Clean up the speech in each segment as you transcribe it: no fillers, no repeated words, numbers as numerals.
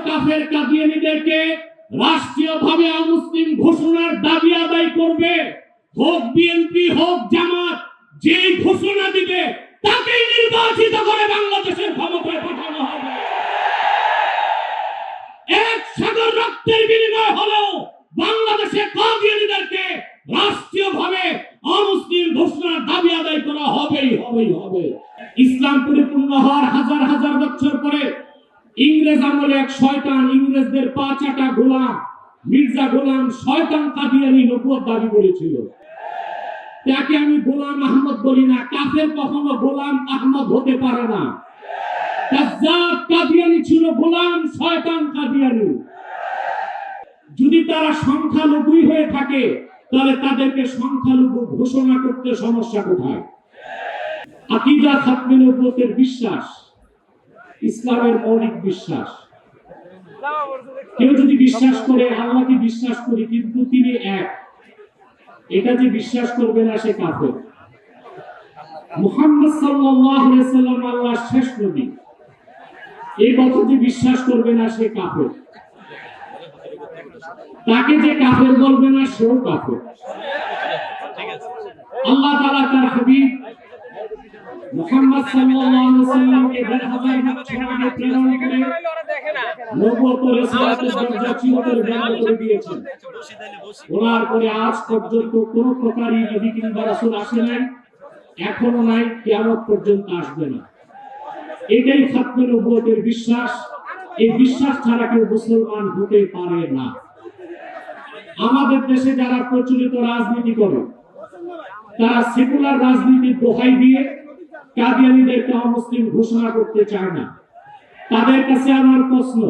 কাফের কাদিয়ানীদেরকে রাষ্ট্রীয়ভাবে অমুসলিম ঘোষণার দাবি আদায় করবে, হোক বিএনপি হোক জামাত, যে ঘোষণা দিবে তাকেই নির্বাচিত করে বাংলাদেশের ক্ষমতায় পাঠানো হবে। এক সাগর রক্তের বিনিময় হলেও বাংলাদেশে কাদিয়ানীদেরকে রাষ্ট্রীয়ভাবে অমুসলিম ঘোষণার দাবি আদায় করা হবে। ইসলাম পরিপূর্ণ হওয়ার হাজার হাজার বছর পরে ইংরেজ আমলে এক শয়তান, ইংরেজদের পা চাটা গোলাম মির্জা গোলাম শয়তান কাদিয়ানী নবুয়ত দাবি করেছিল। তাকে আমি গোলাম আহমদ বলি না, কাফের কখনো গোলাম আহমদ হতে পারে না। কাজ্জাব কাদিয়ানী ছিল গোলাম শয়তান কাদিয়ানী। যদি তারা সংখ্যালঘুই হয়ে থাকে তাহলে তাদেরকে সংখ্যালঘু ঘোষণা করতে সমস্যা কোথায়? আকীদা খাতমে নবুয়তের বিশ্বাস ইসলামের মৌলিক বিশ্বাস। কেউ যদি বিশ্বাস করে আল্লাহকে বিশ্বাস করি কিন্তু তিনি এক, এটা যে বিশ্বাস করবে না সে কাফের। মুহাম্মদ সাল্লাল্লাহু আলাইহি ওয়াসাল্লাম আল্লাহর শেষ নবী, এই কথা যে বিশ্বাস করবে না সে কাফের। তাকে যে কাফের বলবে না সেও কাফের। আল্লাহ তাআলা তার হাবিব মুহাম্মদ সাল্লাল্লাহু আলাইহি ওয়াসাল্লামকে ১,৫০০ বছর আগে প্রেরণ করে নবুয়ত ও রিসালাতের দরজা চিরতরে বন্ধ করে দিয়েছেন। ওনার পরে আজ পর্যন্ত কোন প্রকারই নবী কিংবা রাসূল আসে নাই, এখনো নাই, কিয়ামত পর্যন্ত আসবে না। এটাই খাতমে নবুয়তের বিশ্বাস। এই বিশ্বাস ছাড়া কেউ মুসলমান হতে পারে না। আমাদের দেশে যারা প্রচলিত রাজনীতি করে তারা সেকুলার রাজনীতির দোহাই দিয়ে কাদিয়ানীদেরকে অমুসলিম ঘোষণা করতে চায় না। তাদের কাছে আমার প্রশ্ন,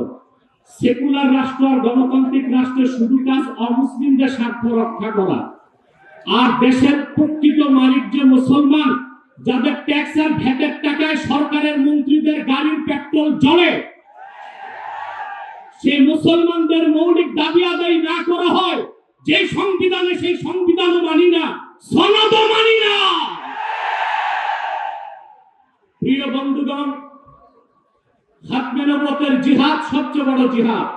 সেকুলার রাষ্ট্র আর গণতান্ত্রিক রাষ্ট্রের শুধু কাজ অমুসলিমদের স্বার্থ রক্ষা করা, আর দেশের প্রকৃত মালিক যে মুসলমান, যাদের ট্যাক্স আর ভ্যাটের টাকায় সরকারের মন্ত্রীদের গাড়ির পেট্রোল জ্বলে, সেই মুসলমানদের মৌলিক দাবি আদায় না করা হয়, যে সংবিধানে সেই সংবিধানও মানি না, সনদও মানি না। প্রিয় বন্ধুগণ, খাতমে নবুয়তের জিহাদ সবচেয়ে বড় জিহাদ,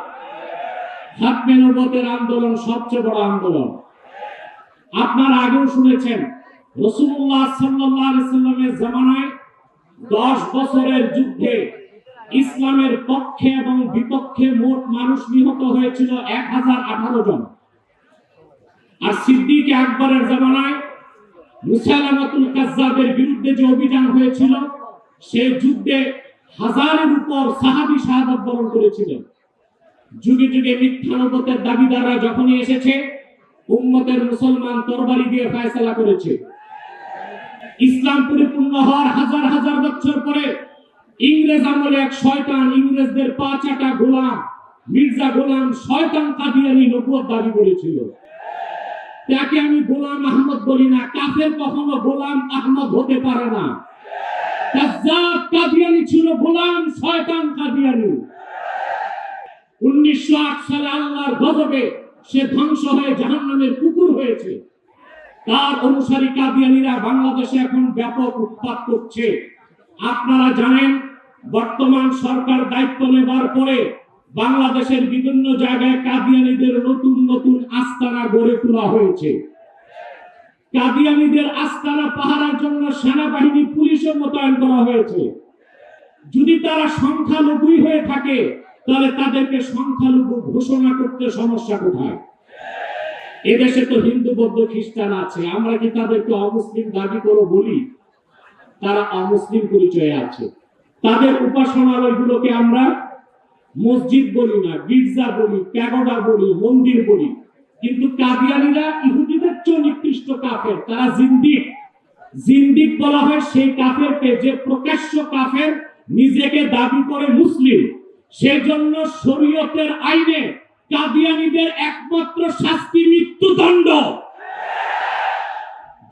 খাতমে নবুয়তের আন্দোলন সবচেয়ে বড় আন্দোলন। আপনারা আগেও শুনেছেন রাসূলুল্লাহ সাল্লাল্লাহু আলাইহি ওয়াসাল্লামের জামানায় 10 বছরের যুদ্ধে ইসলামের পক্ষে এবং বিপক্ষে মোট মানুষ নিহত হয়েছিল 1018 জন। আর সিদ্দিক আকবরের জামানায় মুসাইলামাতুল কাজ্জাবের বিরুদ্ধে যে অভিযান হয়েছিল সেই যুদ্ধে হাজারের উপর সাহাবী শাহাদাত বরণ করেছিলেন। যুগে যুগে মিথ্যা নবুয়তের দাবিদাররা যখনই এসেছে উম্মতের মুসলমান তরবারি দিয়ে ফয়সালা করেছে। ইসলাম পরিপূর্ণ হওয়ার হাজার হাজার বছর পরে ইংরেজ আমলে এক শয়তান, ইংরেজদের পা চাটা গোলাম মির্জা গোলাম শয়তান কাদিয়ানী নবুয়ত দাবি করেছিল। তাকে আমি গোলাম আহমদ বলি না, কাফের কখনো গোলাম আহমদ হতে পারে না। কাজ্জাব কাদিয়ানী ছিল গোলাম শয়তান কাদিয়ানী। 1908 সালে আল্লাহর গজবে সে ধ্বংস হয়ে জাহান্নামের কুকুর হয়েছে। তার অনুসারী কাদিয়ানীরা বাংলাদেশে এখন ব্যাপক উৎপাত করছে। আপনারা জানেন বর্তমান সরকার দায়িত্ব নেবার পরে বাংলাদেশের বিভিন্ন জায়গায় কাদিয়ানীদের নতুন নতুন আস্তানা গড়ে তোলা হয়েছে। কাদিয়ানীদের আস্তানা পাহারার জন্য সেনাবাহিনী পুলিশও মোতায়েন করা হয়েছে। যদি তারা সংখ্যালঘুই হয়ে থাকে তাহলে তাদেরকে সংখ্যালঘু ঘোষণা করতে সমস্যা কোথায়? এদেশে তো হিন্দু বৌদ্ধ খ্রিস্টান আছে, আমরা কি তাদেরকে অমুসলিম দাবি করে বলি? তারা অমুসলিম পরিচয়ে আছে। তাদের উপাসনালয়গুলোকে আমরা মসজিদ বলি না, গির্জা বলি, প্যাগোডা বলি, মন্দির বলি। কিন্তু কাদিয়ানীরা ইহুদিদের চেয়ে নিকৃষ্ট কাফের, তারা জিন্দিক। জিন্দিক বলা হয় সেই কাফেরকে যে প্রকাশ্য কাফের নিজেকে দাবি করে মুসলিম। সেজন্য শরীয়তের আইনে কাদিয়ানীদের একমাত্র শাস্তি মৃত্যুদণ্ড।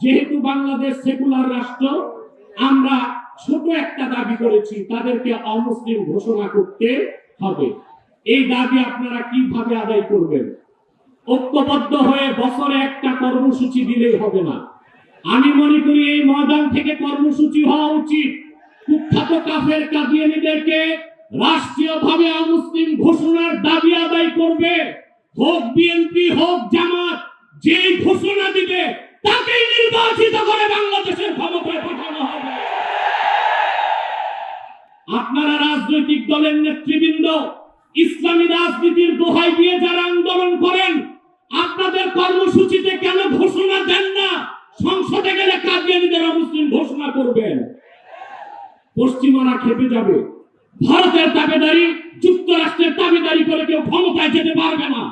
যেহেতু বাংলাদেশ সেকুলার রাষ্ট্র, আমরা ছোট একটা দাবি করেছি, তাদেরকে অমুসলিম ঘোষণা করতে হবে। এই দাবি আপনারা কিভাবে আদায় করবেন? ঐক্যবদ্ধ হয়ে বছরে একটা কর্মসূচি দিলেই হবে না। আমি মনে করি এই ময়দান থেকে কর্মসূচি হওয়া উচিত। কুখ্যাত কাফের কাদিয়ানীদেরকে রাষ্ট্রীয়ভাবে অমুসলিম ঘোষণার দাবি আদায় করবে, হোক বিএনপি হোক জামাত, যে ঘোষণা দিবে তাকেই নির্বাচিত করে বাংলাদেশের ক্ষমতায় পাঠানো হবে। আপনারা রাজনৈতিক দলের নেতৃবৃন্দ ইসলামী রাজনীতির দোহাই দিয়ে যারা আন্দোলন করেন, আপনাদের কর্মসূচিতে কেন ঘোষণা দেন না? সংসদে গেলে কাদিয়ানীদের অমুসলিম ঘোষণা করবেন, পশ্চিমারা খেপে যাবে। ভারতের দাবিদারি, যুক্তরাষ্ট্রের দাবিদারি করে কেউ ক্ষমতায় যেতে পারবে না।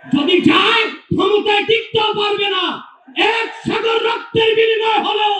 যদি যায় ক্ষমতায় টিকতেও পারবে না। এক সাগর রক্তের বিনিময় হলেও